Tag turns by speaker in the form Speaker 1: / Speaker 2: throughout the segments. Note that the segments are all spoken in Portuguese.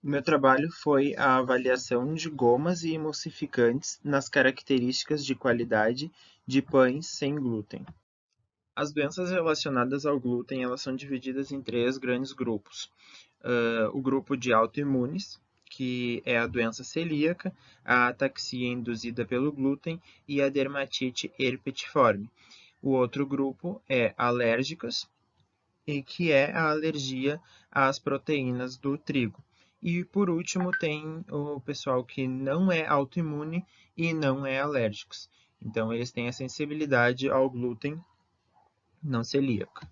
Speaker 1: O meu trabalho foi a avaliação de gomas e emulsificantes nas características de qualidade de pães sem glúten. As doenças relacionadas ao glúten elas são divididas em três grandes grupos. O grupo de autoimunes, que é a doença celíaca, a ataxia induzida pelo glúten e a dermatite herpetiforme. O outro grupo é alérgicas, e que é a alergia às proteínas do trigo. E por último tem o pessoal que não é autoimune e não é alérgicos. Então eles têm a sensibilidade ao glúten não celíaco.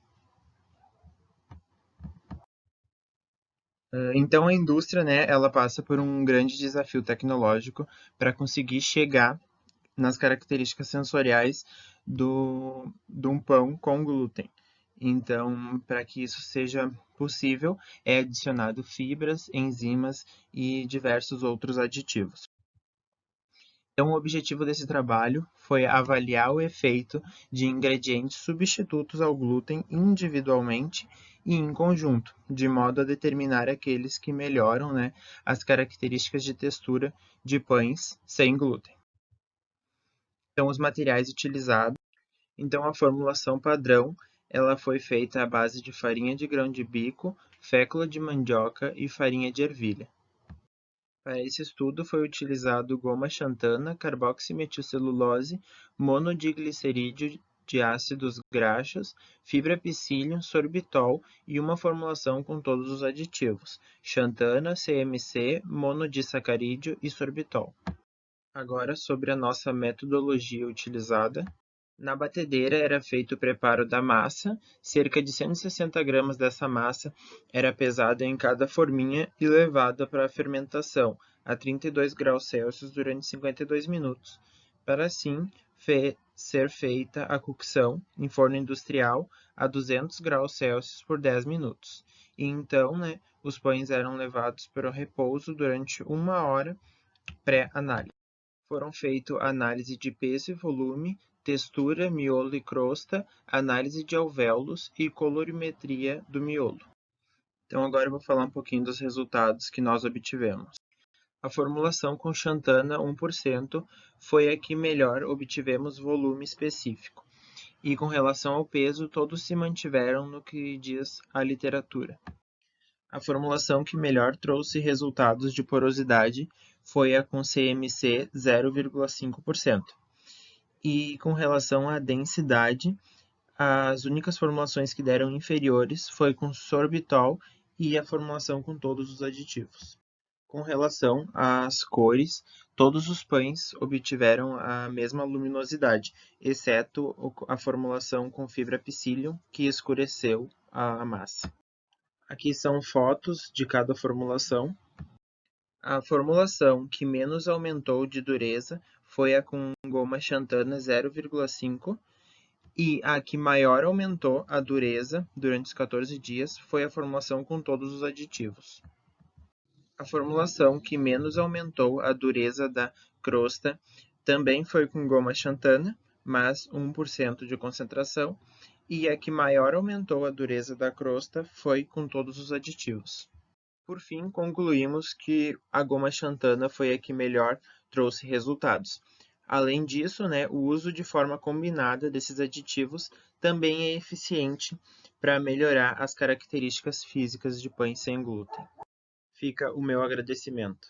Speaker 1: Então a indústria, né, ela passa por um grande desafio tecnológico para conseguir chegar nas características sensoriais de um pão com glúten. Então, para que isso seja possível, é adicionado fibras, enzimas e diversos outros aditivos. Então, o objetivo desse trabalho foi avaliar o efeito de ingredientes substitutos ao glúten individualmente e em conjunto, de modo a determinar aqueles que melhoram, né, as características de textura de pães sem glúten. Então, os materiais utilizados. Então, a formulação padrão ela foi feita à base de farinha de grão de bico, fécula de mandioca e farinha de ervilha. Para esse estudo foi utilizado goma xantana, carboximetilcelulose, monodiglicerídeo de ácidos graxos, fibra psyllium, sorbitol e uma formulação com todos os aditivos: xantana, CMC, monodisacarídeo e sorbitol. Agora, sobre a nossa metodologia utilizada. Na batedeira era feito o preparo da massa, cerca de 160 gramas dessa massa era pesada em cada forminha e levada para a fermentação a 32 graus Celsius durante 52 minutos, para assim ser feita a cocção em forno industrial a 200 graus Celsius por 10 minutos. E então, os pães eram levados para o repouso durante 1 hora pré-análise. Foram feitas análise de peso e volume, textura, miolo e crosta, análise de alvéolos e colorimetria do miolo. Então agora eu vou falar um pouquinho dos resultados que nós obtivemos. A formulação com xantana 1% foi a que melhor obtivemos volume específico. E com relação ao peso, todos se mantiveram no que diz a literatura. A formulação que melhor trouxe resultados de porosidade foi a com CMC 0,5%. E com relação à densidade, as únicas formulações que deram inferiores foi com sorbitol e a formulação com todos os aditivos. Com relação às cores, todos os pães obtiveram a mesma luminosidade, exceto a formulação com fibra psyllium, que escureceu a massa. Aqui são fotos de cada formulação. A formulação que menos aumentou de dureza foi a com goma xantana 0,5 e a que maior aumentou a dureza durante os 14 dias foi a formulação com todos os aditivos. A formulação que menos aumentou a dureza da crosta também foi com goma xantana, mas 1% de concentração, e a que maior aumentou a dureza da crosta foi com todos os aditivos. Por fim, concluímos que a goma xantana foi a que melhor trouxe resultados. Além disso, o uso de forma combinada desses aditivos também é eficiente para melhorar as características físicas de pães sem glúten. Fica o meu agradecimento.